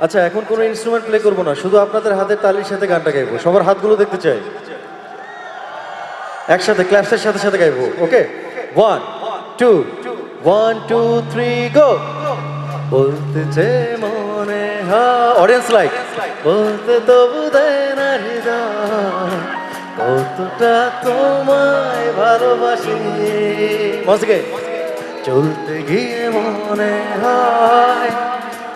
আচ্ছা, এখন কোনো ইনস্ট্রুমেন্ট প্লে করবো না, শুধু আপনাদের হাতের তালির সাথে গানটা গাইবো। সবার হাতগুলো দেখতে চাই, একসাথে ক্ল্যাপসের সাথে সাথে গাইবো। ওকে, 1 2 1 2 3 গো। বলতেছে মনে হয়, অডিয়েন্স লাইক, বলতে তবু দেয় না হৃদয় কতটা তোমায় ভালোবাসি। মজকে চলতে গিয়ে মনে হয়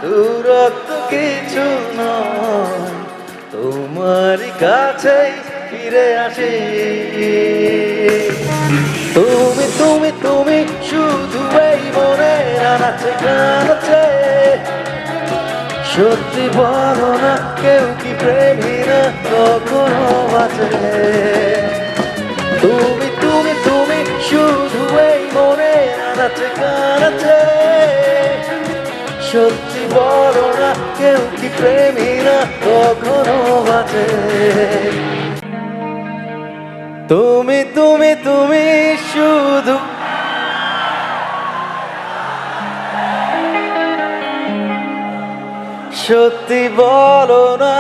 দূরত্ব কিছু নয়, তোমার কাছে ফিরে আসি। তুমি তুমি তুমি শুধু এই মনে নাচে গানাচ্ছে, সত্যি বলো না কেউ কি প্রেমী না কখনো বাঁচে। তুমি তুমি তুমি শুধু এই মনে নাচে গানাচ্ছে, সত্যি বলো না কেউ কি প্রেমী না কখনো বাঁচে। তুমি তুমি তুমি শুধু সত্যি বলো না,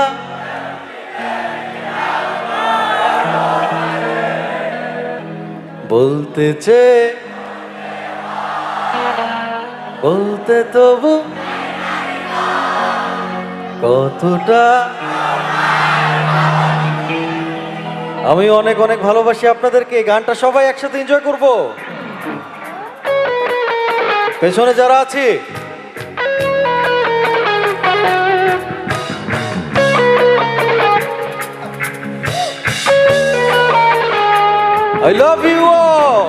বলতেছে বলতে তবু কতটা। আমি অনেক অনেক ভালোবাসি আপনাদেরকে। গানটা সবাই একসাথে এনজয় করব। পেছনে যারা আছি, I love you all.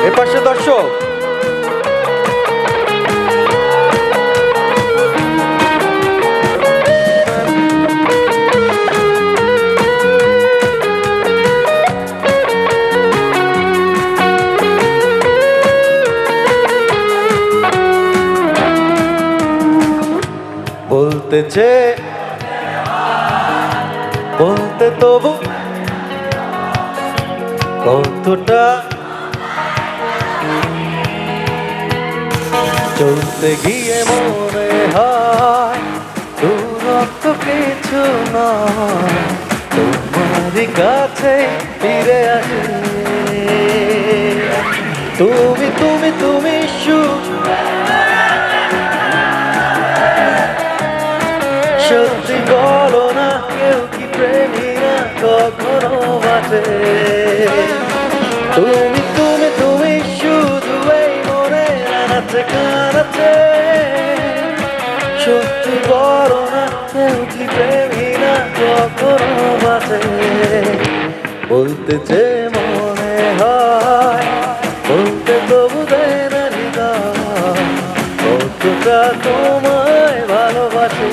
এপাশে দর্শক, বলতেছে বলতে তবু কতটা, চলতে গিয়ে মনে হয় দূরত্ব কিছু নয়, তোমার কাছে ফিরে আসে। তুমি তুমি তুমি সত্যি বলো না কেউ কি প্রেমী না কখনো বাঁচে। তুমি তুমি তুমি শুধু এই মনে নাচে গানাচ্ছে, সত্যি বলো না কেউ কি প্রেমী না কখনো বাঁচে। বলতেছে মনে হয় বলতে তবু দেয় না হৃদয় কতটা তোমায় ভালোবাসি।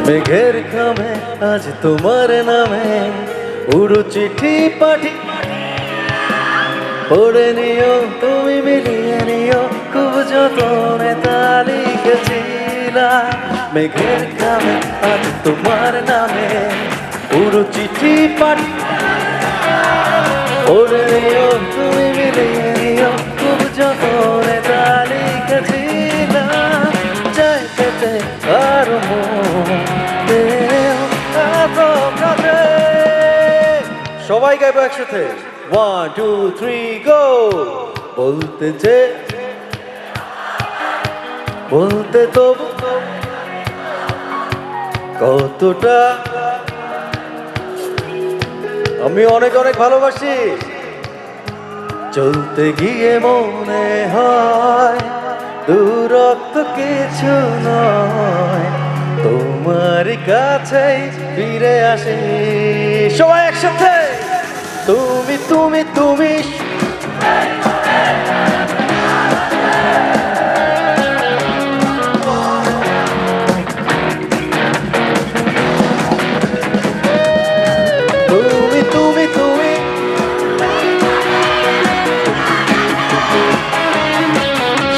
মেঘের খামে আজ তোমার নামে উড়ু চিঠি পাঠি, পড়ে নিও তুমি মিলিয়ে নিও খুব যতনে তা লিখেছিলাম। মেঘের খামে আজ তোমার নামে উড়ু চিঠি পাঠি, পড়ে নিও তুমি মিলিয়ে নিও খুব যতনে তা লিখেছিলাম। চাইতে আর সবাই গাইবো একসাথে, 1 2 3 গো। বলতেছে বলতে তবু কতটা আমি অনেক অনেক ভালোবাসি। চলতে গিয়ে মনে হয় দূরত্ব কিছু নয়, তোমার কাছেই ফিরে আসে। সবাই একসাথে, তুমি তুমি তুমি তুমি তুমি তুমি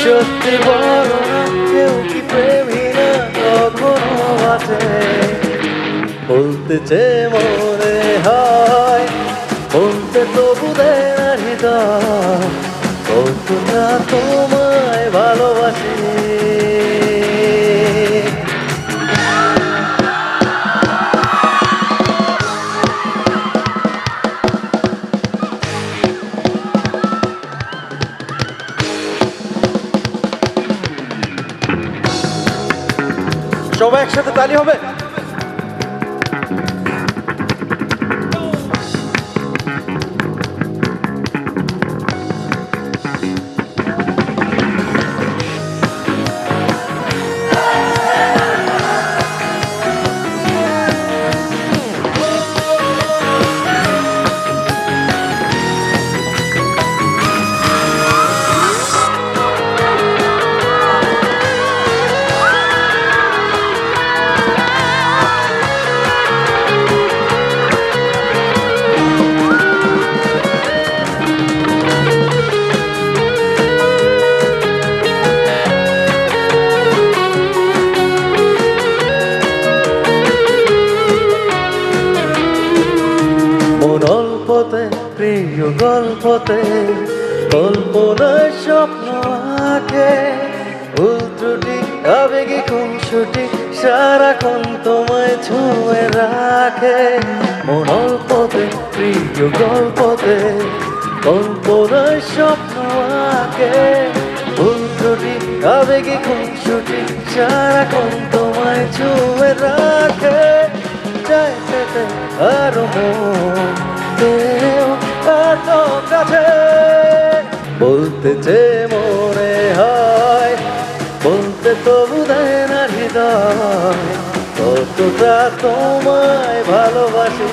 সত্যি বড় না, কেউ কি প্রেমী না কখনো আছে? বলতে চেয়ে মনে হয়, বলতে তবু দেয় না হৃদয়, কতটা তোমায় ভালোবাসি। সবাই একসাথে তালি হবে। অল্পতে প্রিয় গল্পতে কল্পনার স্বপ্ন আঁকে, ভুল ত্রুটি আবেগে খুনসুটি সারাক্ষণ তোমায় ছুঁয়ে রাখে। মন অল্পতে প্রিয় গল্পতে কল্পনার স্বপ্ন আঁকে, ভুল ত্রুটি আবেগে খুনসুটি সারাক্ষণ তোমায় ছুঁয়ে রাখে। চাই পেতে আরো মন এত কাছে, বলতে চেয়ে মনে হয়, বলতে তবু দেয় না হৃদয়, কতটা তোমায় ভালোবাসি।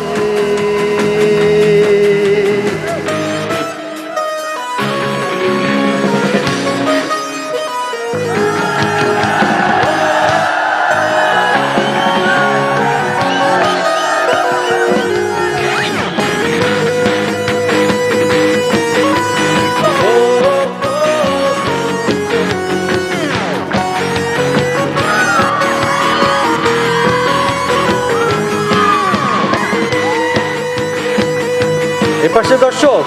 এপাশে দর্শক।